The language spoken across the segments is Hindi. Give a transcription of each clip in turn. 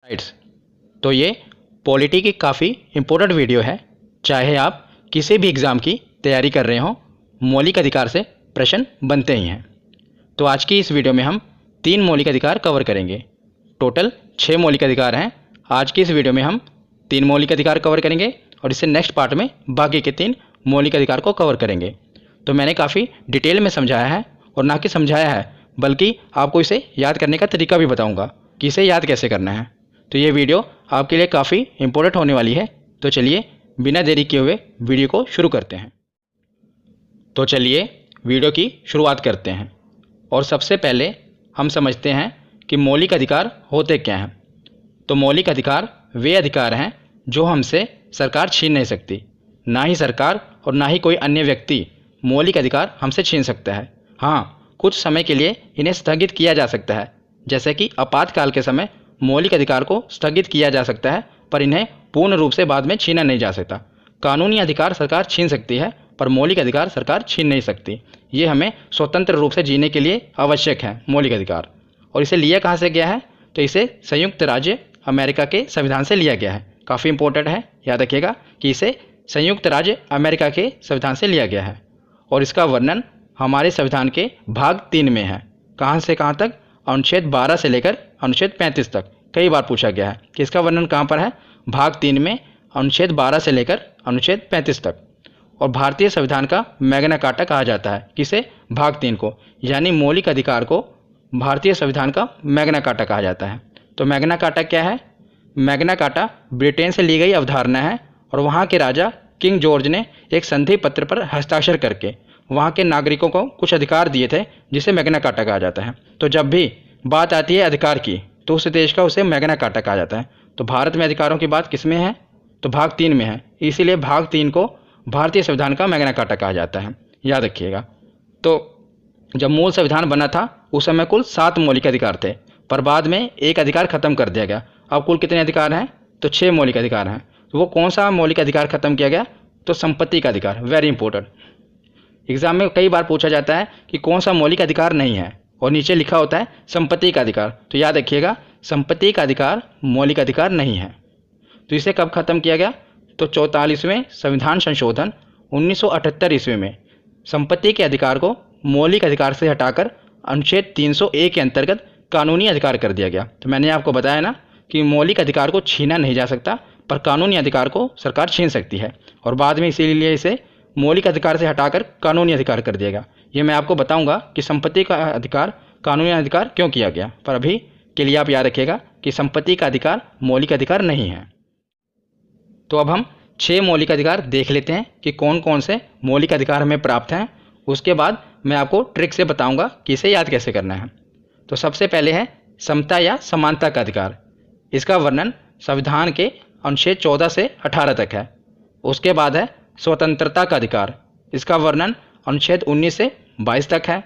राइट्स। तो ये पॉलिटी की काफ़ी इम्पोर्टेंट वीडियो है। चाहे आप किसी भी एग्ज़ाम की तैयारी कर रहे हों, मौलिक अधिकार से प्रश्न बनते ही हैं। तो आज की इस वीडियो में हम 3 मौलिक अधिकार कवर करेंगे। टोटल 6 मौलिक अधिकार हैं। आज की इस वीडियो में हम 3 मौलिक अधिकार कवर करेंगे और इससे नेक्स्ट पार्ट में बाकी के 3 मौलिक अधिकार को कवर करेंगे। तो मैंने काफ़ी डिटेल में समझाया है, और ना कि समझाया है बल्कि आपको इसे याद करने का तरीका भी बताऊंगा कि इसे याद कैसे करना है। तो ये वीडियो आपके लिए काफ़ी इम्पोर्टेंट होने वाली है। तो चलिए बिना देरी किए हुए वीडियो को शुरू करते हैं। तो चलिए वीडियो की शुरुआत करते हैं और सबसे पहले हम समझते हैं कि मौलिक अधिकार होते क्या हैं। तो मौलिक अधिकार वे अधिकार हैं जो हमसे सरकार छीन नहीं सकती। ना ही सरकार और ना ही कोई अन्य व्यक्ति मौलिक अधिकार हमसे छीन सकता है। हाँ, कुछ समय के लिए इन्हें स्थगित किया जा सकता है, जैसे कि आपातकाल के समय मौलिक अधिकार को स्थगित किया जा सकता है, पर इन्हें पूर्ण रूप से बाद में छीना नहीं जा सकता। कानूनी अधिकार सरकार छीन सकती है, पर मौलिक अधिकार सरकार छीन नहीं सकती। ये हमें स्वतंत्र रूप से जीने के लिए आवश्यक है मौलिक अधिकार। और इसे लिया कहाँ से गया है? तो इसे संयुक्त राज्य अमेरिका के संविधान से लिया गया है। काफ़ी इंपॉर्टेंट है, याद रखिएगा कि इसे संयुक्त राज्य अमेरिका के संविधान से लिया गया है। और इसका वर्णन हमारे संविधान के भाग 3 में है। कहाँ से कहाँ तक? अनुच्छेद 12 से लेकर अनुच्छेद 35 तक। कई बार पूछा गया है कि इसका वर्णन कहाँ पर है। भाग 3 में अनुच्छेद 12 से लेकर अनुच्छेद 35 तक। और भारतीय संविधान का मैग्ना कार्टा कहा जाता है किसे? भाग 3 को। यानी मौलिक अधिकार को भारतीय संविधान का मैग्ना कार्टा कहा जाता है। तो मैग्ना कार्टा क्या है? मैग्ना कार्टा ब्रिटेन से ली गई अवधारणा है, और वहाँ के राजा किंग जॉर्ज ने एक संधि पत्र पर हस्ताक्षर करके वहाँ के नागरिकों को कुछ अधिकार दिए थे, जिसे मैग्ना कार्टा कहा जाता है। तो जब भी बात आती है अधिकार की, तो उस देश का उसे मैग्ना कार्टा कहा जाता है। तो भारत में अधिकारों की बात किस में है? तो भाग 3 में है। इसीलिए भाग 3 को भारतीय संविधान का मैग्ना कार्टा कहा जाता है, याद रखिएगा। तो जब मूल संविधान बना था उस समय कुल 7 मौलिक अधिकार थे, पर बाद में एक अधिकार खत्म कर दिया गया। अब कुल कितने अधिकार हैं? तो 6 मौलिक अधिकार हैं। तो वो कौन सा मौलिक अधिकार खत्म किया गया? तो संपत्ति का अधिकार। Very important. एग्जाम में कई बार पूछा जाता है कि कौन सा मौलिक अधिकार नहीं है, और नीचे लिखा होता है संपत्ति का अधिकार। तो याद रखिएगा, संपत्ति का अधिकार मौलिक अधिकार नहीं है। तो इसे कब खत्म किया गया? तो 44वें संविधान संशोधन 1978 ईस्वी में संपत्ति के अधिकार को मौलिक अधिकार से हटाकर अनुच्छेद 301 के अंतर्गत कानूनी अधिकार कर दिया गया। तो मैंने आपको बताया ना कि मौलिक अधिकार को छीना नहीं जा सकता, पर कानूनी अधिकार को सरकार छीन सकती है, और बाद में इसीलिए इसे मौलिक अधिकार से हटाकर कानूनी अधिकार कर दिया गया। ये मैं आपको बताऊंगा कि संपत्ति का अधिकार कानूनी अधिकार क्यों किया गया, पर अभी के लिए आप याद रखिएगा कि संपत्ति का अधिकार मौलिक अधिकार नहीं है। तो अब हम 6 मौलिक अधिकार देख लेते हैं कि कौन कौन से मौलिक अधिकार हमें प्राप्त हैं। उसके बाद मैं आपको ट्रिक से बताऊंगा कि इसे याद कैसे करना है। तो सबसे पहले है समता या समानता का अधिकार। इसका वर्णन संविधान के अनुच्छेद 14 से 18 तक है। उसके बाद है स्वतंत्रता का अधिकार। इसका वर्णन अनुच्छेद 19 से 22 तक है।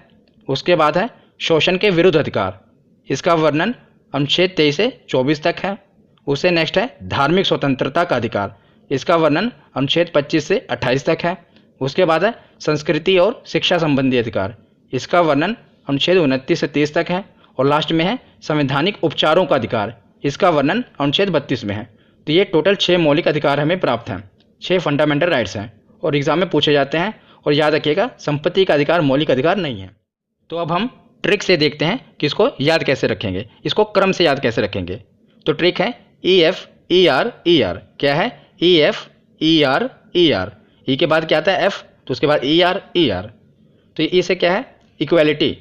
उसके बाद है शोषण के विरुद्ध अधिकार। इसका वर्णन अनुच्छेद 23 से 24 तक है। उससे नेक्स्ट है धार्मिक स्वतंत्रता का अधिकार। इसका वर्णन अनुच्छेद 25 से 28 तक है। उसके बाद है संस्कृति और शिक्षा संबंधी अधिकार। इसका वर्णन अनुच्छेद 29 से 30 तक है। और लास्ट में है संवैधानिक उपचारों का अधिकार। इसका वर्णन अनुच्छेद 32 में है। तो ये टोटल 6 मौलिक अधिकार हमें प्राप्त हैं। 6 फंडामेंटल राइट्स हैं और एग्जाम में पूछे जाते हैं। और याद रखिएगा, संपत्ति का अधिकार मौलिक अधिकार नहीं है। तो अब हम ट्रिक से देखते हैं कि इसको याद कैसे रखेंगे, इसको क्रम से याद कैसे रखेंगे। तो ट्रिक है EF ER ER। क्या है? EF ER ER। ई के बाद क्या आता है? F। तो उसके बाद ER ER। तो ई से क्या है? इक्वलिटी।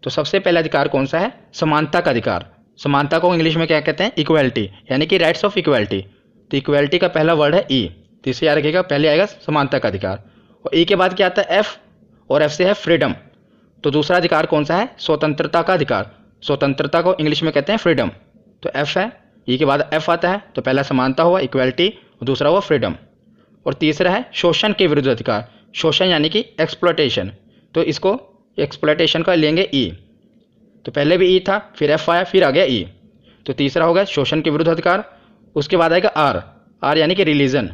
तो सबसे पहला अधिकार कौन सा है? समानता का अधिकार। समानता को इंग्लिश में क्या कहते हैं? इक्वलिटी, यानी कि राइट्स ऑफ इक्वलिटी। तो इक्वलिटी का पहला वर्ड है ई। तो इसे याद रखिएगा, पहले आएगा समानता का अधिकार। और ई के बाद क्या आता है? एफ। और एफ से है फ्रीडम। तो दूसरा अधिकार कौन सा है? स्वतंत्रता का अधिकार। स्वतंत्रता को इंग्लिश में कहते हैं फ्रीडम। तो एफ है। ई के बाद एफ आता है। तो पहला समानता हुआ, इक्वलिटी, और दूसरा हुआ फ्रीडम। और तीसरा है शोषण के विरुद्ध अधिकार। शोषण यानी कि एक्सप्लॉयटेशन। तो इसको एक्सप्लॉयटेशन का लेंगे ई। तो पहले भी ई था, फिर एफ आया, फिर आ गया ई। तो तीसरा होगा शोषण के विरुद्ध अधिकार। उसके बाद आएगा आर। आर यानी कि रिलीजन।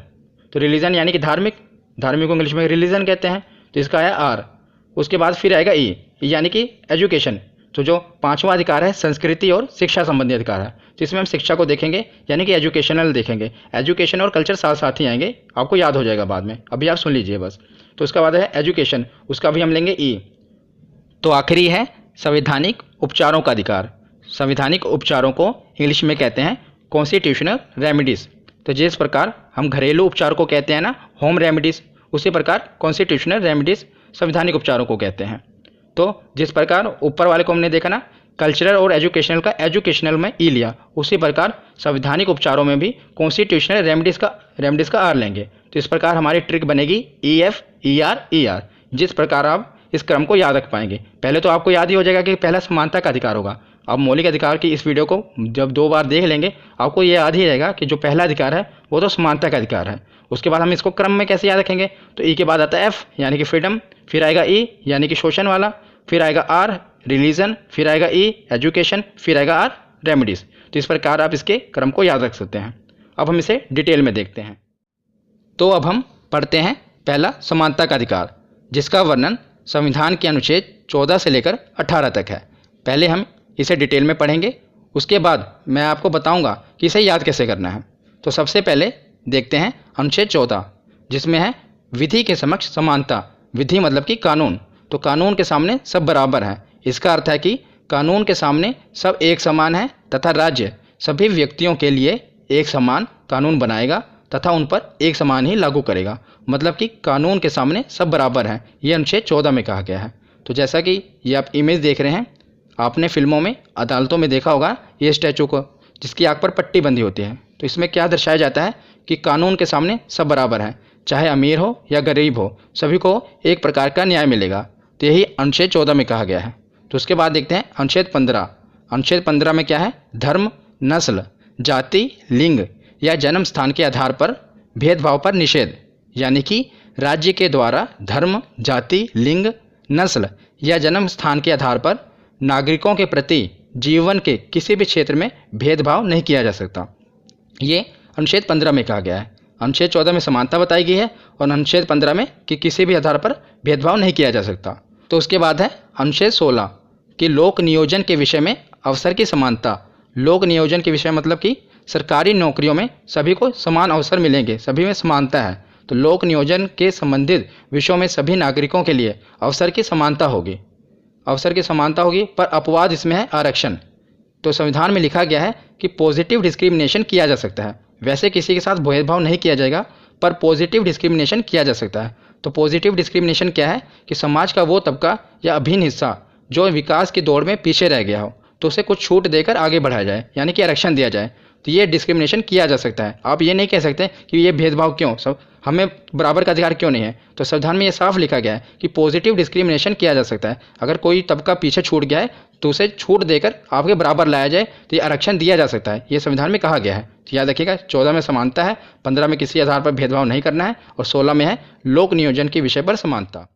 तो रिलीजन यानी कि धार्मिक। धार्मिक को इंग्लिश में रिलीजन कहते हैं। तो इसका है आर। उसके बाद फिर आएगा ई यानी कि एजुकेशन। तो जो 5वां अधिकार है संस्कृति और शिक्षा संबंधी अधिकार है। तो इसमें हम शिक्षा को देखेंगे, यानी कि एजुकेशनल देखेंगे। एजुकेशन और कल्चर साथ साथ ही आएंगे, आपको याद हो जाएगा बाद में, अभी आप सुन लीजिए बस। तो उसका बाद है एजुकेशन, उसका भी हम लेंगे ई। तो आखिरी है संवैधानिक उपचारों का अधिकार। संवैधानिक उपचारों को इंग्लिश में कहते हैं कॉन्स्टिट्यूशनल रेमेडीज़। तो जिस प्रकार हम घरेलू उपचार को कहते हैं ना होम रेमेडीज़, उसी प्रकार कॉन्स्टिट्यूशनल रेमेडीज़ संवैधानिक उपचारों को कहते हैं। तो जिस प्रकार ऊपर वाले को हमने देखा ना कल्चरल और एजुकेशनल का एजुकेशनल में ई लिया, उसी प्रकार संवैधानिक उपचारों में भी कॉन्स्टिट्यूशनल रेमेडीज़ का आर लेंगे। तो इस प्रकार हमारी ट्रिक बनेगी ई एफ ई आर। जिस प्रकार आप इस क्रम को याद रख पाएंगे, पहले तो आपको याद ही हो जाएगा कि पहला समानता का अधिकार होगा। आप मौलिक अधिकार की इस वीडियो को जब 2 बार देख लेंगे, आपको ये याद ही रहेगा कि जो पहला अधिकार है वो तो समानता का अधिकार है। उसके बाद हम इसको क्रम में कैसे याद रखेंगे, तो ई के बाद आता है एफ यानी कि फ्रीडम, फिर आएगा ई यानी कि शोषण वाला, फिर आएगा आर रिलीजन, फिर आएगा ई एजुकेशन, फिर आएगा आर रेमेडीज़। तो इस प्रकार आप इसके क्रम को याद रख सकते हैं। अब हम इसे डिटेल में देखते हैं। तो अब हम पढ़ते हैं पहला समानता का अधिकार, जिसका वर्णन संविधान के अनुच्छेद 14 से लेकर 18 तक है। पहले हम इसे डिटेल में पढ़ेंगे, उसके बाद मैं आपको बताऊंगा कि इसे याद कैसे करना है। तो सबसे पहले देखते हैं अनुच्छेद 14, जिसमें है विधि के समक्ष समानता। विधि मतलब कि कानून। तो कानून के सामने सब बराबर हैं। इसका अर्थ है कि कानून के सामने सब एक समान है तथा राज्य सभी व्यक्तियों के लिए एक समान कानून बनाएगा तथा उन पर एक समान ही लागू करेगा। मतलब कि कानून के सामने सब बराबर हैं, ये अनुच्छेद 14 में कहा गया है। तो जैसा कि ये आप इमेज देख रहे हैं, आपने फिल्मों में अदालतों में देखा होगा ये स्टैचू को, जिसकी आँख पर पट्टी बंधी होती है। तो इसमें क्या दर्शाया जाता है कि कानून के सामने सब बराबर हैं, चाहे अमीर हो या गरीब हो, सभी को एक प्रकार का न्याय मिलेगा। तो यही अनुच्छेद 14 में कहा गया है। तो उसके बाद देखते हैं अनुच्छेद 15। अनुच्छेद 15 में क्या है, धर्म, नस्ल, जाति, लिंग या जन्म स्थान के आधार पर भेदभाव पर निषेध। यानी कि राज्य के द्वारा धर्म, जाति, लिंग, नस्ल या जन्म स्थान के आधार पर नागरिकों के प्रति जीवन के किसी भी क्षेत्र में भेदभाव नहीं किया जा सकता। ये अनुच्छेद 15 में कहा गया है। अनुच्छेद 14 में समानता बताई गई है और अनुच्छेद 15 में कि किसी भी आधार पर भेदभाव नहीं किया जा सकता। तो उसके बाद है अनुच्छेद 16 कि लोक नियोजन के विषय में अवसर की समानता। लोक नियोजन के विषय मतलब कि सरकारी नौकरियों में सभी को समान अवसर मिलेंगे, सभी में समानता है। तो लोक नियोजन के संबंधित विषयों में सभी नागरिकों के लिए अवसर की समानता होगी। अवसर की समानता होगी, पर अपवाद इसमें है आरक्षण। तो संविधान में लिखा गया है कि पॉजिटिव डिस्क्रिमिनेशन किया जा सकता है। वैसे किसी के साथ भेदभाव नहीं किया जाएगा, पर पॉजिटिव डिस्क्रिमिनेशन किया जा सकता है। तो पॉजिटिव डिस्क्रिमिनेशन क्या है कि समाज का वो तबका या अभिन्न हिस्सा जो विकास की दौड़ में पीछे रह गया हो, तो उसे कुछ छूट देकर आगे बढ़ाया जाए, यानी कि आरक्षण दिया जाए। तो ये डिस्क्रिमिनेशन किया जा सकता है। आप ये नहीं कह सकते कि ये भेदभाव क्यों, सब हमें बराबर का अधिकार क्यों नहीं है। तो संविधान में ये साफ लिखा गया है कि पॉजिटिव डिस्क्रिमिनेशन किया जा सकता है। अगर कोई तबका पीछे छूट गया है तो उसे छूट देकर आपके बराबर लाया जाए, तो ये आरक्षण दिया जा सकता है। ये संविधान में कहा गया है। तो याद रखिएगा, 14 में समानता है, 15 में किसी आधार पर भेदभाव नहीं करना है और 16 में है लोक नियोजन के विषय पर समानता।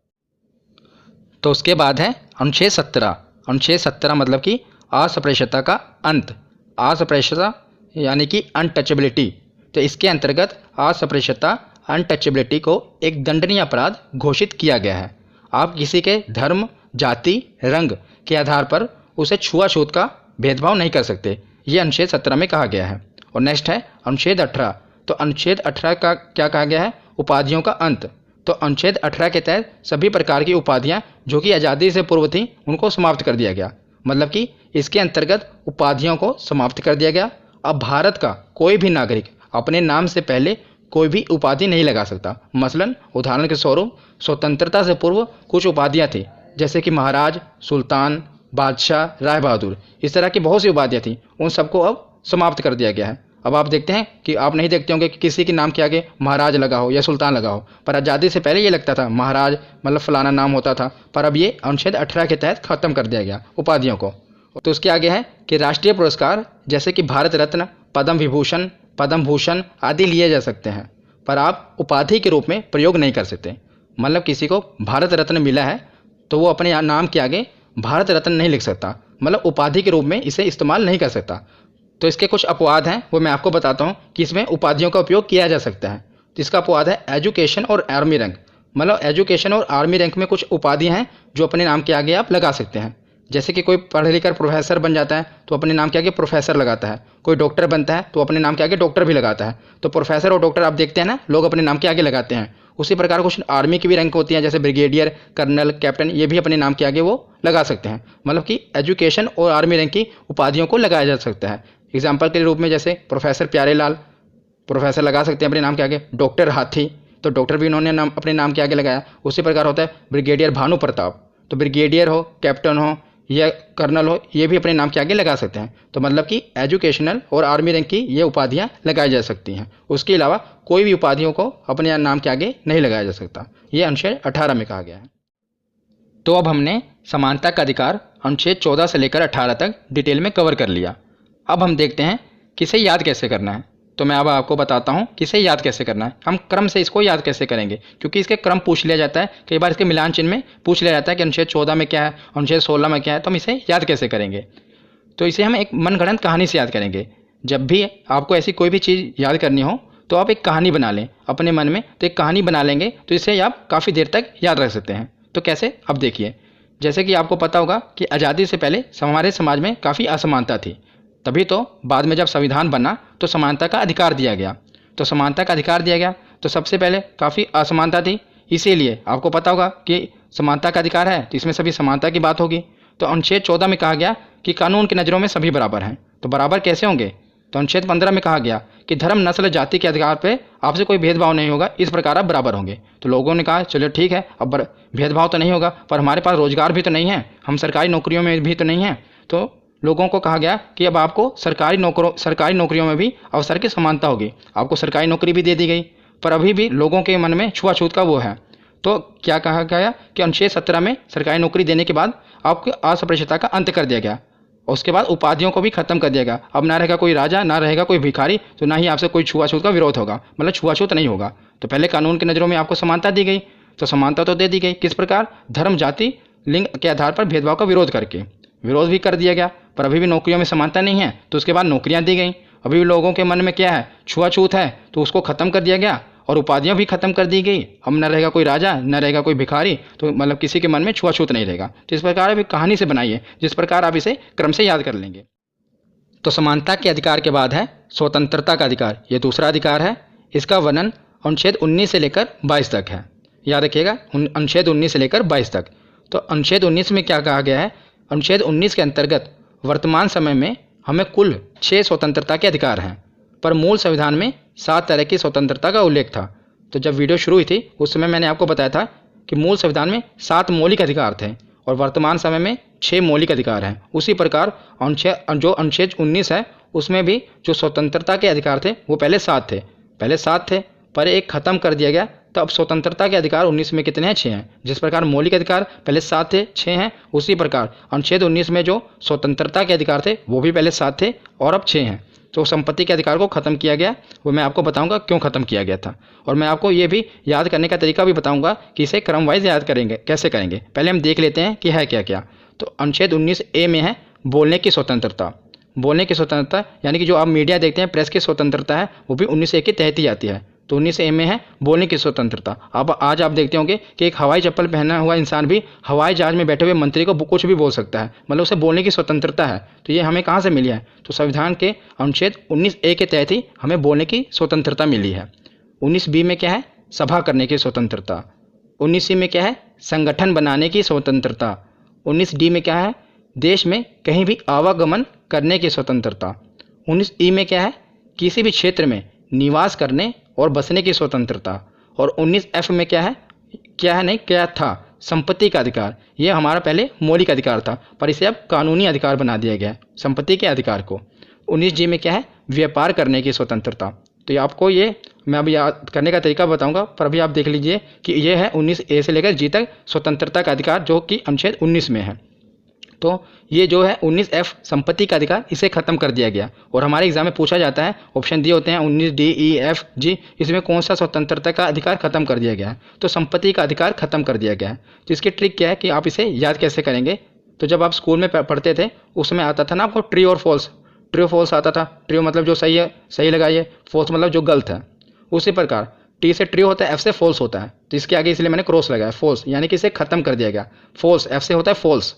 तो उसके बाद है अनुच्छेद 17। अनुच्छेद 17 मतलब कि अस्पृश्यता का अंत। अस्पृश्यता यानी कि अनटचेबिलिटी। तो इसके अंतर्गत अस्पृश्यता अनटचेबिलिटी को एक दंडनीय अपराध घोषित किया गया है। आप किसी के धर्म, जाति, रंग के आधार पर उसे छुआछूत का भेदभाव नहीं कर सकते। ये अनुच्छेद 17 में कहा गया है। और नेक्स्ट है अनुच्छेद 18। तो अनुच्छेद 18 का क्या कहा गया है, उपाधियों का अंत। तो अनुच्छेद 18 के तहत सभी प्रकार की उपाधियां जो कि आज़ादी से पूर्व थी, उनको समाप्त कर दिया गया। मतलब कि इसके अंतर्गत उपाधियों को समाप्त कर दिया गया। अब भारत का कोई भी नागरिक अपने नाम से पहले कोई भी उपाधि नहीं लगा सकता। मसलन उदाहरण के स्वरूप स्वतंत्रता से पूर्व कुछ उपाधियां थी, जैसे कि महाराज, सुल्तान, बादशाह, राय बहादुर, इस तरह की बहुत सी उपाधियां थी। उन सबको अब समाप्त कर दिया गया है। अब आप देखते हैं कि आप नहीं देखते होंगे कि किसी के नाम के आगे महाराज लगा हो या सुल्तान लगा हो, पर आज़ादी से पहले ये लगता था महाराज मतलब फलाना नाम होता था। पर अब ये अनुच्छेद 18 के तहत खत्म कर दिया गया उपाधियों को। तो उसके आगे है कि राष्ट्रीय पुरस्कार जैसे कि भारत रत्न, पद्म विभूषण, पद्म भूषण आदि लिए जा सकते हैं, पर आप उपाधि के रूप में प्रयोग नहीं कर सकते। मतलब किसी को भारत रत्न मिला है तो वो अपने नाम के आगे भारत रत्न नहीं लिख सकता, मतलब उपाधि के रूप में इसे इस्तेमाल नहीं कर सकता। तो इसके कुछ अपवाद हैं, वो मैं आपको बताता हूँ कि इसमें उपाधियों का उपयोग किया जा सकता है। तो इसका अपवाद है एजुकेशन और आर्मी रैंक। मतलब एजुकेशन और आर्मी रैंक में कुछ उपाधियाँ हैं जो अपने नाम के आगे आप लगा सकते हैं। जैसे कि कोई पढ़ लिख कर प्रोफेसर बन जाता है तो अपने नाम के आगे प्रोफेसर लगाता है, कोई डॉक्टर बनता है तो अपने नाम के आगे डॉक्टर भी लगाता है। तो प्रोफेसर और डॉक्टर आप देखते हैं ना, लोग अपने नाम के आगे लगाते हैं। उसी प्रकार कुछ आर्मी की भी रैंक होती है, जैसे ब्रिगेडियर, कर्नल, कैप्टन, ये भी अपने नाम के आगे वो लगा सकते हैं। मतलब कि एजुकेशन और आर्मी रैंक की उपाधियों को लगाया जा सकता है। एग्जाम्पल के रूप में जैसे प्रोफेसर प्यारेलाल, प्रोफेसर लगा सकते हैं अपने नाम के आगे। डॉक्टर हाथी, तो डॉक्टर भी उन्होंने नाम अपने नाम के आगे लगाया। उसी प्रकार होता है ब्रिगेडियर भानु प्रताप, तो ब्रिगेडियर हो, कैप्टन हो या कर्नल हो, ये भी अपने नाम के आगे लगा सकते हैं। तो मतलब कि एजुकेशनल और आर्मी रैंक की ये उपाधियां लगाई जा सकती हैं। उसके अलावा कोई भी उपाधियों को अपने नाम के आगे नहीं लगाया जा सकता। ये अनुच्छेद 18 में कहा गया है। तो अब हमने समानता का अधिकार अनुच्छेद 14 से लेकर 18 तक डिटेल में कवर कर लिया। अब हम देखते हैं कि इसे याद कैसे करना है। तो मैं अब आपको बताता हूँ कि इसे याद कैसे करना है। हम क्रम से इसको याद कैसे करेंगे, क्योंकि इसके क्रम पूछ लिया जाता है, कई बार इसके मिलान चिन्ह में पूछ लिया जाता है कि अनुच्छेद 14 में क्या है, अनुच्छेद 16 में क्या है। तो हम इसे याद कैसे करेंगे, तो इसे हम एक मनगढ़ंत कहानी से याद करेंगे। जब भी आपको ऐसी कोई भी चीज़ याद करनी हो तो आप एक कहानी बना लें अपने मन में। तो एक कहानी बना लेंगे तो इसे आप काफ़ी देर तक याद रख सकते हैं। तो कैसे, अब देखिए। जैसे कि आपको पता होगा कि आज़ादी से पहले हमारे समाज में काफ़ी असमानता थी, तभी तो बाद में जब संविधान बना तो समानता का अधिकार दिया गया। तो समानता का अधिकार दिया गया तो सबसे पहले काफ़ी असमानता थी, इसीलिए आपको पता होगा कि समानता का अधिकार है तो इसमें सभी समानता की बात होगी। तो अनुच्छेद 14 में कहा गया कि कानून की नज़रों में सभी बराबर हैं। तो बराबर कैसे होंगे, तो अनुच्छेद 15 में कहा गया कि धर्म, नस्ल, जाति के अधिकार पे आपसे कोई भेदभाव नहीं होगा, इस प्रकार आप बराबर होंगे। तो लोगों ने कहा चलो ठीक है, अब भेदभाव तो नहीं होगा, पर हमारे पास रोजगार भी तो नहीं है, हम सरकारी नौकरियों में भी तो नहीं हैं। तो लोगों को कहा गया कि अब आपको सरकारी नौकरियों में भी अवसर की समानता होगी। आपको सरकारी नौकरी भी दे दी गई, पर अभी भी लोगों के मन में छुआछूत का वो है। तो क्या कहा गया कि अनुच्छेद 17 में सरकारी नौकरी देने के बाद आपको अस्पृश्यता का अंत कर दिया गया। और उसके बाद उपाधियों को भी खत्म कर दिया गया। अब ना रहेगा कोई राजा, ना रहेगा कोई भिखारी, तो ना ही आपसे कोई छुआछूत का विरोध होगा, मतलब छुआछूत नहीं होगा। तो पहले कानून की नज़रों में आपको समानता दी गई, तो समानता तो दे दी गई, किस प्रकार, धर्म, जाति, लिंग के आधार पर भेदभाव का विरोध करके। विरोध भी कर दिया गया, पर अभी भी नौकरियों में समानता नहीं है, तो उसके बाद नौकरियां दी गई। अभी भी लोगों के मन में क्या है, छुआछूत है, तो उसको खत्म कर दिया गया और उपाधियां भी खत्म कर दी गई। अब न रहेगा कोई राजा, न रहेगा कोई भिखारी, तो मतलब किसी के मन में छुआछूत नहीं रहेगा। तो इस प्रकार अभी कहानी से बनाइए, जिस प्रकार आप इसे क्रम से याद कर लेंगे। तो समानता के अधिकार के बाद है स्वतंत्रता का अधिकार, ये दूसरा अधिकार है। इसका वर्णन अनुच्छेद 19 से लेकर 22 तक है। याद रखिएगा, अनुच्छेद 19 से लेकर 22 तक। तो अनुच्छेद 19 में क्या कहा गया है, अनुच्छेद 19 के अंतर्गत वर्तमान समय में हमें कुल 6 स्वतंत्रता के अधिकार हैं, पर मूल संविधान में 7 तरह की स्वतंत्रता का उल्लेख था। तो जब वीडियो शुरू हुई थी उस समय मैंने आपको बताया था कि मूल संविधान में 7 मौलिक अधिकार थे और वर्तमान समय में 6 मौलिक अधिकार हैं। उसी प्रकार जो अनुच्छेद 19 है उसमें भी जो स्वतंत्रता के अधिकार थे वो पहले 7 थे, पर एक खत्म कर दिया गया। तो अब स्वतंत्रता के अधिकार 19 में कितने हैं, 6 हैं। जिस प्रकार मौलिक अधिकार पहले 7 थे, 6 हैं, उसी प्रकार अनुच्छेद 19 में जो स्वतंत्रता के अधिकार थे वो भी पहले 7 थे और अब 6 हैं। तो संपत्ति के अधिकार को खत्म किया गया, वो मैं आपको बताऊंगा क्यों खत्म किया गया था। और मैं आपको ये भी याद करने का तरीका भी बताऊंगा कि इसे क्रम वाइज याद करेंगे, कैसे करेंगे। पहले हम देख लेते हैं कि है क्या क्या। तो अनुच्छेद 19A में है बोलने की स्वतंत्रता। बोलने की स्वतंत्रता यानी कि जो आप मीडिया देखते हैं, प्रेस की स्वतंत्रता है, वो भी 19A के तहत ही आती है। तो 19A में है बोलने की स्वतंत्रता। अब आज आप देखते होंगे कि एक हवाई चप्पल पहना हुआ इंसान भी हवाई जहाज में बैठे हुए मंत्री को कुछ भी बोल सकता है, मतलब उसे बोलने की स्वतंत्रता है। तो ये हमें कहाँ से मिली है, तो संविधान के अनुच्छेद 19A के तहत ही हमें बोलने की स्वतंत्रता मिली है। 19B में क्या है, सभा करने की स्वतंत्रता। 19C में क्या है, संगठन बनाने की स्वतंत्रता। 19D में क्या है, देश में कहीं भी आवागमन करने की स्वतंत्रता। 19E में क्या है, किसी भी क्षेत्र में निवास करने और बसने की स्वतंत्रता। और 19F में क्या था, संपत्ति का अधिकार। यह हमारा पहले मौलिक अधिकार था, पर इसे अब कानूनी अधिकार बना दिया गया है, संपत्ति के अधिकार को। 19G में क्या है, व्यापार करने की स्वतंत्रता। तो ये आपको मैं अभी याद करने का तरीका बताऊंगा, पर अभी आप देख लीजिए कि यह है 19A से लेकर G तक स्वतंत्रता का अधिकार, जो कि अनुच्छेद 19 में है। तो ये जो है 19F संपत्ति का अधिकार, इसे खत्म कर दिया गया। और हमारे एग्जाम में पूछा जाता है, ऑप्शन दिए होते हैं 19D, E, F, G, इसमें कौन सा स्वतंत्रता का अधिकार खत्म कर दिया गया है, तो संपत्ति का अधिकार खत्म कर दिया गया है। तो इसकी ट्रिक क्या है कि आप इसे याद कैसे करेंगे। तो जब आप स्कूल में पढ़ते थे उसमें आता था ना आपको ट्रू और फॉल्स आता था। ट्रू मतलब जो सही है, सही लगाइए, फॉल्स मतलब जो गलत है। उसी प्रकार T से ट्रू होता है, F से फॉल्स होता है, तो इसके आगे इसलिए मैंने क्रॉस लगाया, फॉल्स, यानी कि इसे खत्म कर दिया गया। फॉल्स F से होता है फॉल्स,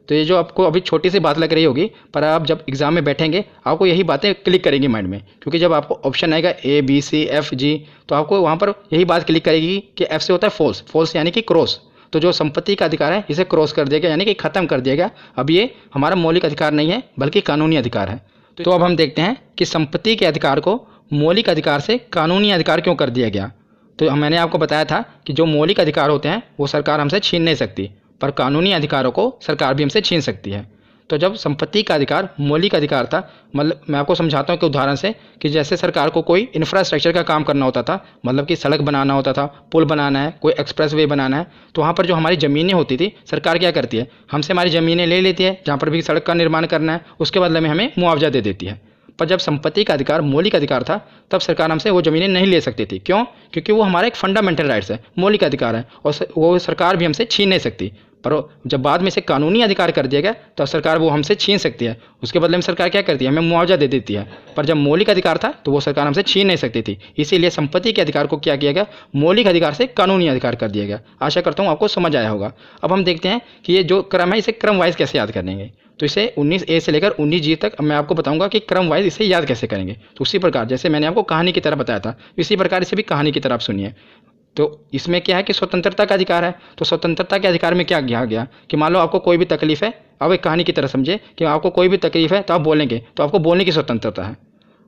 तो ये जो आपको अभी छोटी सी बात लग रही होगी, पर आप जब एग्ज़ाम में बैठेंगे आपको यही बातें क्लिक करेंगी माइंड में, क्योंकि जब आपको ऑप्शन आएगा A B C F G, तो आपको वहाँ पर यही बात क्लिक करेगी कि F से होता है फॉल्स, फॉल्स यानी कि क्रॉस। तो जो संपत्ति का अधिकार है इसे क्रॉस कर दिया गया, यानी कि ख़त्म कर दिया गया। अब ये हमारा मौलिक अधिकार नहीं है बल्कि कानूनी अधिकार है। तो अब हम देखते हैं कि संपत्ति के अधिकार को मौलिक अधिकार से कानूनी अधिकार क्यों कर दिया गया। तो मैंने आपको बताया था कि जो मौलिक अधिकार होते हैं वो सरकार हमसे छीन नहीं सकती, पर कानूनी अधिकारों को सरकार भी हमसे छीन सकती है। तो जब संपत्ति का अधिकार मौलिक अधिकार था, मतलब मैं आपको समझाता हूँ कि उदाहरण से, कि जैसे सरकार को कोई इंफ्रास्ट्रक्चर का काम करना होता था, मतलब कि सड़क बनाना होता था, पुल बनाना है, कोई एक्सप्रेसवे बनाना है, तो वहाँ पर जो हमारी ज़मीनें होती थी, सरकार क्या करती है, हमसे हमारी ज़मीनें ले लेती है, जहाँ पर भी सड़क का निर्माण करना है उसके बदले में हमें मुआवजा दे देती है। पर जब संपत्ति का अधिकार मौलिक अधिकार था तब सरकार हमसे वो ज़मीनें नहीं ले सकती थी। क्यों? क्योंकि वो हमारा एक फंडामेंटल राइट्स है, मौलिक अधिकार है, और वो सरकार भी हमसे छीन नहीं सकती। पर जब बाद में इसे कानूनी अधिकार कर दिया गया तो सरकार वो हमसे छीन सकती है, उसके बदले में सरकार क्या करती है, हमें मुआवजा दे देती है। पर जब मौलिक अधिकार था तो वो सरकार हमसे छीन नहीं सकती थी, इसीलिए संपत्ति के अधिकार को क्या किया गया, मौलिक अधिकार से कानूनी अधिकार कर दिया गया। आशा करता हूँ आपको समझ आया होगा। अब हम देखते हैं कि ये जो क्रम है इसे क्रम वाइज कैसे याद करेंगे। तो इसे 19A से लेकर 19G तक मैं आपको बताऊंगा कि क्रम वाइज इसे याद कैसे करेंगे। तो उसी प्रकार जैसे मैंने आपको कहानी की तरह बताया था, इसी प्रकार इसे भी कहानी की तरह आप सुनिए। तो इसमें क्या है कि स्वतंत्रता का अधिकार है। तो स्वतंत्रता के अधिकार में क्या कहा गया कि मान लो आपको कोई भी तकलीफ है, अब एक कहानी की तरह समझे कि आपको कोई भी तकलीफ है तो आप बोलेंगे, तो आपको बोलने की स्वतंत्रता है।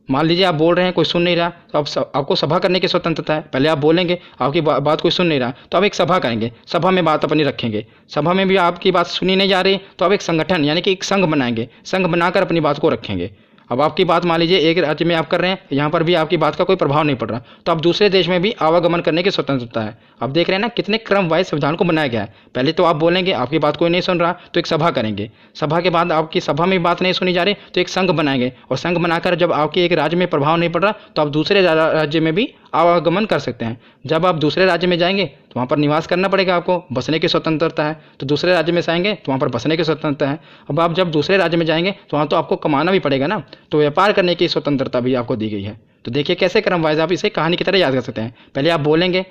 मान लीजिए आप बोल रहे हैं, कोई सुन नहीं रहा, तो आपको सभा करने की स्वतंत्रता है। पहले आप बोलेंगे, आपकी बात कोई सुन नहीं रहा, तो आप एक सभा करेंगे, सभा में बात अपनी रखेंगे। सभा में भी आपकी बात सुनी नहीं जा रही तो आप एक संगठन यानी कि एक संघ बनाएंगे, संघ बनाकर अपनी बात को रखेंगे। अब आपकी बात मान लीजिए एक राज्य में आप कर रहे हैं, यहाँ पर भी आपकी बात का कोई प्रभाव नहीं पड़ रहा, तो आप दूसरे देश में भी आवागमन करने की स्वतंत्रता है। अब देख रहे हैं ना कितने क्रम वाइज संविधान को बनाया गया है। पहले तो आप बोलेंगे, आपकी बात कोई नहीं सुन रहा तो एक सभा करेंगे, सभा के बाद आपकी सभा में बात नहीं सुनी जा रही तो एक संघ बनाएंगे, और संघ बनाकर जब आपके एक राज्य में प्रभाव नहीं पड़ रहा तो आप दूसरे राज्य में भी आवागमन कर सकते हैं। जब आप दूसरे राज्य में जाएंगे तो वहाँ पर निवास करना पड़ेगा, आपको बसने की स्वतंत्रता है। तो दूसरे राज्य में जाएंगे तो वहाँ पर बसने की स्वतंत्रता है। अब आप जब दूसरे राज्य में जाएंगे तो वहाँ तो आपको कमाना भी पड़ेगा ना, तो व्यापार करने की स्वतंत्रता भी आपको दी गई है। तो देखिए कैसे क्रम वाइज आप इसे कहानी की तरह याद कर सकते हैं। पहले आप बोलेंगे,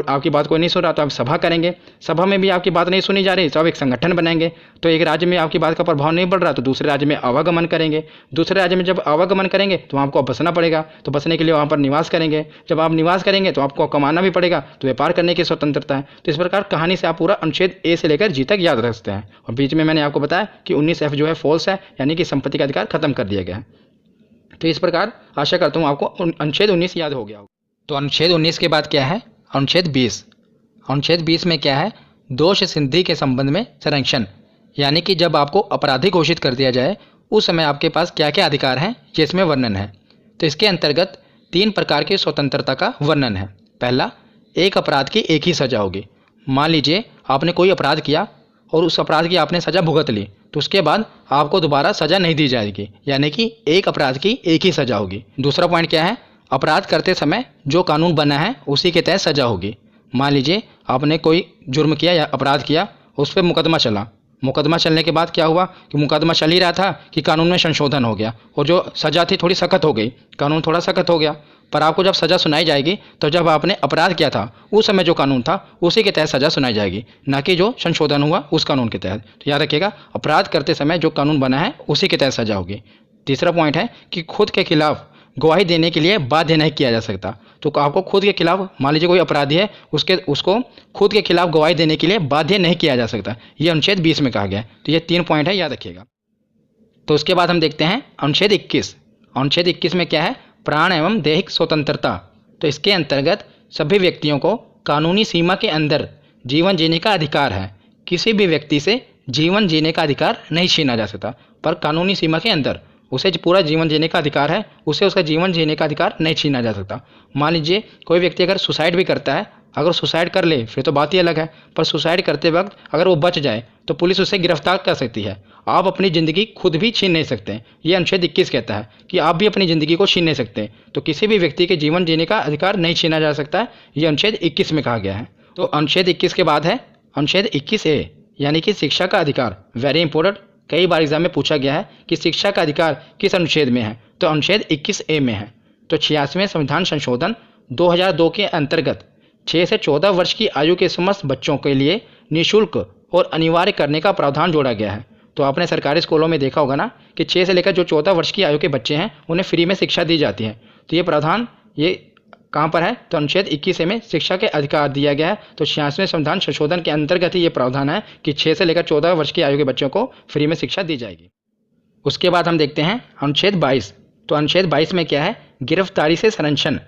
आपकी बात कोई नहीं सुन रहा तो आप सभा करेंगे, सभा में भी आपकी बात नहीं सुनी जा रही तो आप एक संगठन बनाएंगे, तो एक राज्य में आपकी बात का प्रभाव नहीं बढ़ रहा तो दूसरे राज्य में आवागमन करेंगे। दूसरे राज्य में जब आवागमन करेंगे तो वहाँ आपको बसना पड़ेगा, तो बसने के लिए वहाँ पर निवास करेंगे। जब आप निवास करेंगे तो आपको कमाना भी पड़ेगा, तो व्यापार करने की स्वतंत्रता है। तो इस प्रकार कहानी से आप पूरा अनुच्छेद A से लेकर G तक याद रख सकते हैं। और बीच में मैंने आपको बताया कि 19F जो है फॉल्स है, यानी कि संपत्ति का अधिकार खत्म कर दिया गया है। तो इस प्रकार आशा करता हूँ आपको अनुच्छेद 19 याद हो गया होगा। तो अनुच्छेद 19 के बाद क्या है, अनुच्छेद 20। अनुच्छेद 20 में क्या है, दोष सिद्धि के संबंध में संरक्षण, यानी कि जब आपको अपराधी घोषित कर दिया जाए उस समय आपके पास क्या क्या अधिकार हैं ये इसमें वर्णन है। तो इसके अंतर्गत 3 प्रकार की स्वतंत्रता का वर्णन है। पहला, एक अपराध की एक ही सज़ा होगी। मान लीजिए आपने कोई अपराध किया और उस अपराध की आपने सज़ा भुगत ली, तो उसके बाद आपको दोबारा सज़ा नहीं दी जाएगी, यानी कि एक अपराध की एक ही सज़ा होगी। दूसरा पॉइंट क्या है, अपराध करते समय जो कानून बना है उसी के तहत सज़ा होगी। मान लीजिए आपने कोई जुर्म किया या अपराध किया, उस पर मुकदमा चला, मुकदमा चलने के बाद क्या हुआ कि मुकदमा चल ही रहा था कि कानून में संशोधन हो गया और जो सज़ा थी थोड़ी सख्त हो गई, कानून थोड़ा सख्त हो गया। पर आपको जब सज़ा सुनाई जाएगी तो जब आपने अपराध किया था उस समय जो कानून था उसी के तहत सज़ा सुनाई जाएगी, ना कि जो संशोधन हुआ उस कानून के तहत। तो याद रखिएगा, अपराध करते समय जो कानून बना है उसी के तहत सज़ा होगी। तीसरा पॉइंट है कि खुद के खिलाफ गवाही देने के लिए बाध्य नहीं किया जा सकता। तो आपको खुद के खिलाफ, मान लीजिए कोई अपराधी है, उसको खुद के खिलाफ गवाही देने के लिए बाध्य नहीं किया जा सकता, ये अनुच्छेद 20 में कहा गया है। तो ये 3 पॉइंट है, याद रखिएगा। तो उसके बाद हम देखते हैं अनुच्छेद 21। अनुच्छेद 21 में क्या है, प्राण एवं दैहिक स्वतंत्रता। तो इसके अंतर्गत सभी व्यक्तियों को कानूनी सीमा के अंदर जीवन जीने का अधिकार है। किसी भी व्यक्ति से जीवन जीने का अधिकार नहीं छीना जा सकता, पर कानूनी सीमा के अंदर उसे पूरा जीवन जीने का अधिकार है, उसे उसका जीवन जीने का अधिकार नहीं छीना जा सकता। मान लीजिए कोई व्यक्ति अगर सुसाइड भी करता है, अगर सुसाइड कर ले फिर तो बात ही अलग है, पर सुसाइड करते वक्त अगर वो बच जाए तो पुलिस उसे गिरफ्तार कर सकती है। आप अपनी ज़िंदगी खुद भी छीन नहीं सकते। ये अनुच्छेद 21 कहता है कि आप भी अपनी ज़िंदगी को छीन नहीं सकते। तो किसी भी व्यक्ति के जीवन जीने का अधिकार नहीं छीना जा सकता है, ये अनुच्छेद 21 में कहा गया है। तो अनुच्छेद 21 के बाद है अनुच्छेद 21A, यानी कि शिक्षा का अधिकार। वेरी इंपॉर्टेंट, कई बार एग्जाम में पूछा गया है कि शिक्षा का अधिकार किस अनुच्छेद में है, तो अनुच्छेद 21A में है। तो 86वें संविधान संशोधन 2002 के अंतर्गत 6 से 14 वर्ष की आयु के समस्त बच्चों के लिए निःशुल्क और अनिवार्य करने का प्रावधान जोड़ा गया है। तो आपने सरकारी स्कूलों में देखा होगा ना कि 6 से लेकर जो 14 वर्ष की आयु के बच्चे हैं उन्हें फ्री में शिक्षा दी जाती है। तो ये प्रावधान ये कहाँ पर है? तो अनुच्छेद 21 में शिक्षा के अधिकार दिया गया है। तो 86वें संविधान संशोधन के अंतर्गत ही ये प्रावधान है कि 6 से लेकर 14 वर्ष की आयु के बच्चों को फ्री में शिक्षा दी जाएगी। उसके बाद हम देखते हैं अनुच्छेद 22। तो अनुच्छेद 22 में क्या है? गिरफ्तारी से संरक्षण।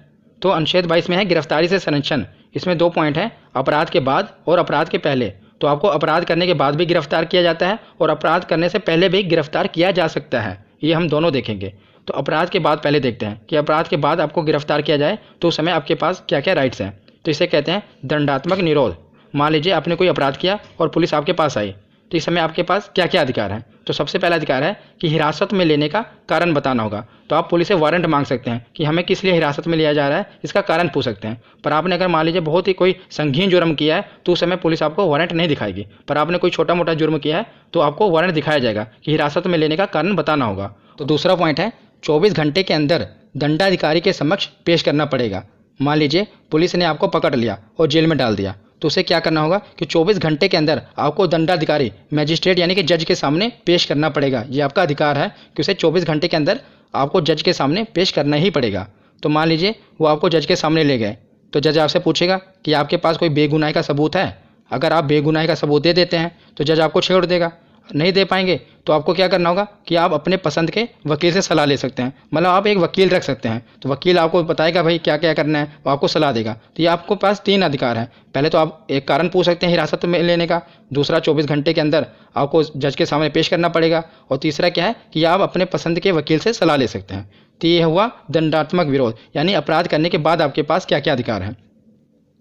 तो अनुच्छेद 22 में है गिरफ्तारी से संरक्षण। इसमें 2 पॉइंट हैं, अपराध के बाद और अपराध के पहले। तो आपको अपराध करने के बाद भी गिरफ्तार किया जाता है और अपराध करने से पहले भी गिरफ्तार किया जा सकता है। ये हम दोनों देखेंगे। तो अपराध के बाद पहले देखते हैं कि अपराध के बाद आपको गिरफ्तार किया जाए तो उस समय आपके पास क्या क्या राइट्स हैं। तो इसे कहते हैं दंडात्मक निरोध। मान लीजिए आपने कोई अपराध किया और पुलिस आपके पास आई, तो इस समय आपके पास क्या क्या अधिकार हैं? तो सबसे पहला अधिकार है कि हिरासत में लेने का कारण बताना होगा। तो आप पुलिस से वारंट मांग सकते हैं कि हमें किस लिए हिरासत में लिया जा रहा है, इसका कारण पूछ सकते हैं। पर आपने अगर मान लीजिए बहुत ही कोई संगीन जुर्म किया है तो उस समय पुलिस आपको वारंट नहीं दिखाएगी। पर आपने कोई छोटा मोटा जुर्म किया है तो आपको वारंट दिखाया जाएगा कि हिरासत में लेने का कारण बताना होगा। तो दूसरा पॉइंट है 24 घंटे के अंदर दंडाधिकारी के समक्ष पेश करना पड़ेगा। मान लीजिए पुलिस ने आपको पकड़ लिया और जेल में डाल दिया, तो उसे क्या करना होगा कि 24 घंटे के अंदर आपको दंडाधिकारी मैजिस्ट्रेट यानी कि जज के सामने पेश करना पड़ेगा। ये आपका अधिकार है कि उसे 24 घंटे के अंदर आपको जज के सामने पेश करना ही पड़ेगा। तो मान लीजिए वो आपको जज के सामने ले गए, तो जज आपसे पूछेगा कि आपके पास कोई बेगुनाही का सबूत है। अगर आप बेगुनाही का सबूत दे देते हैं तो जज आपको छोड़ देगा। नहीं दे पाएंगे तो आपको क्या करना होगा कि आप अपने पसंद के वकील से सलाह ले सकते हैं। मतलब आप एक वकील रख सकते हैं, तो वकील आपको बताएगा भाई क्या क्या करना है, वो आपको सलाह देगा। तो ये आपको पास 3 अधिकार हैं। पहले तो आप एक कारण पूछ सकते हैं हिरासत में लेने का, दूसरा 24 घंटे के अंदर आपको जज के सामने पेश करना पड़ेगा, और तीसरा क्या है कि आप अपने पसंद के वकील से सलाह ले सकते हैं। तो ये हुआ दंडात्मक विरोध, यानी अपराध करने के बाद आपके पास क्या क्या अधिकार हैं।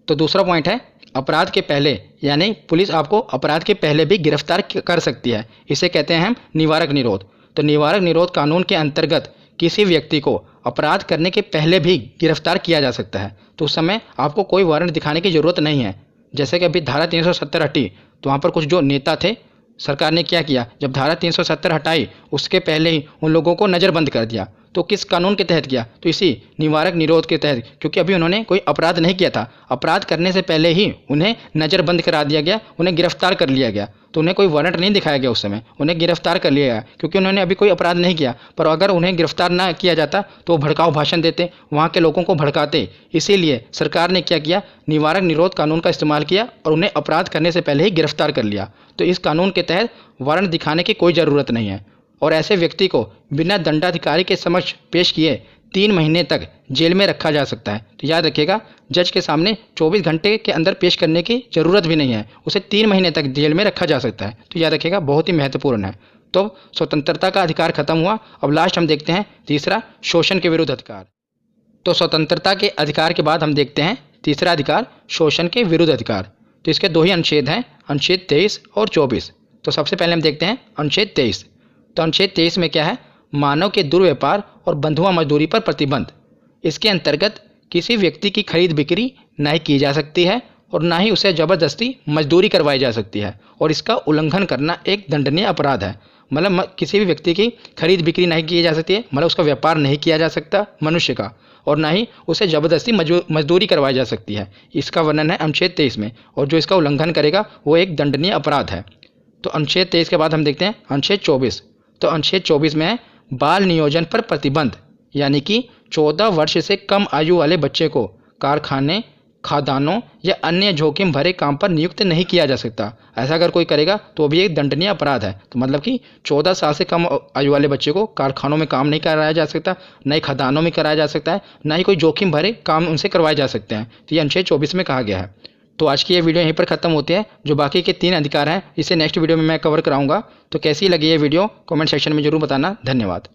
तो दूसरा पॉइंट है अपराध के पहले, यानी पुलिस आपको अपराध के पहले भी गिरफ्तार कर सकती है। इसे कहते हैं हम निवारक निरोध। तो निवारक निरोध कानून के अंतर्गत किसी व्यक्ति को अपराध करने के पहले भी गिरफ्तार किया जा सकता है। तो उस समय आपको कोई वारंट दिखाने की ज़रूरत नहीं है। जैसे कि अभी धारा 370 हटी, तो वहाँ पर कुछ जो नेता थे, सरकार ने क्या किया, जब धारा 370 हटाई उसके पहले ही उन लोगों को नज़रबंद कर दिया। तो किस कानून के तहत किया? तो इसी निवारक निरोध के तहत, क्योंकि अभी उन्होंने कोई अपराध नहीं किया था। अपराध करने से पहले ही उन्हें नज़रबंद करा दिया गया, उन्हें गिरफ्तार कर लिया गया। तो उन्हें कोई वारंट नहीं दिखाया गया, उस समय उन्हें गिरफ्तार कर लिया गया क्योंकि उन्होंने अभी कोई अपराध नहीं किया। पर अगर उन्हें गिरफ्तार ना किया जाता तो वो भड़काऊ भाषण देते, वहाँ के लोगों को भड़काते। इसीलिए सरकार ने क्या किया, निवारक निरोध कानून का इस्तेमाल किया और उन्हें अपराध करने से पहले ही गिरफ्तार कर लिया। तो इस कानून के तहत वारंट दिखाने की कोई ज़रूरत नहीं है, और ऐसे व्यक्ति को बिना दंडाधिकारी के समक्ष पेश किए 3 महीने तक जेल में रखा जा सकता है। तो याद रखिएगा, जज के सामने 24 घंटे के अंदर पेश करने की ज़रूरत भी नहीं है, उसे 3 महीने तक जेल में रखा जा सकता है। तो याद रखिएगा, बहुत ही महत्वपूर्ण है। तो स्वतंत्रता का अधिकार खत्म हुआ। अब लास्ट हम देखते हैं तीसरा, शोषण के विरुद्ध अधिकार। तो स्वतंत्रता के अधिकार के बाद हम देखते हैं तीसरा अधिकार, शोषण के विरुद्ध अधिकार। तो इसके 2 ही अनुच्छेद हैं, अनुच्छेद 23 और 24। तो सबसे पहले हम देखते हैं अनुच्छेद 23। तो अनुच्छेद 23 में क्या है, मानव के दुर्व्यापार और बंधुआ मजदूरी पर प्रतिबंध। इसके अंतर्गत किसी व्यक्ति की खरीद बिक्री नहीं की जा सकती है और ना ही उसे ज़बरदस्ती मजदूरी करवाई जा सकती है, और इसका उल्लंघन करना एक दंडनीय अपराध है। मतलब किसी भी व्यक्ति की खरीद बिक्री नहीं की जा सकती है, मतलब उसका व्यापार नहीं किया जा सकता मनुष्य का, और ना ही उसे ज़बरदस्ती मजदूरी करवाई जा सकती है। इसका वर्णन है अनुच्छेद 23 में, और जो इसका उल्लंघन करेगा वो एक दंडनीय अपराध है। तो अनुच्छेद 23 के बाद हम देखते हैं अनुच्छेद 24। तो अनुच्छेद 24 में है बाल नियोजन पर प्रतिबंध, यानी कि 14 वर्ष से कम आयु वाले बच्चे को कारखाने, खदानों या अन्य जोखिम भरे काम पर नियुक्त नहीं किया जा सकता। ऐसा अगर कोई करेगा तो भी एक दंडनीय अपराध है। तो मतलब कि 14 साल से कम आयु वाले बच्चे को कारखानों में काम नहीं कराया जा सकता, न ही खदानों में कराया जा सकता है, न ही कोई जोखिम भरे काम उनसे करवाए जा सकते हैं। तो ये अनुच्छेद 24 में कहा गया है। तो आज की ये वीडियो यहीं पर ख़त्म होती है। जो बाकी के 3 अधिकार हैं इसे नेक्स्ट वीडियो में मैं कवर कराऊंगा। तो कैसी लगी ये वीडियो कमेंट सेक्शन में ज़रूर बताना। धन्यवाद।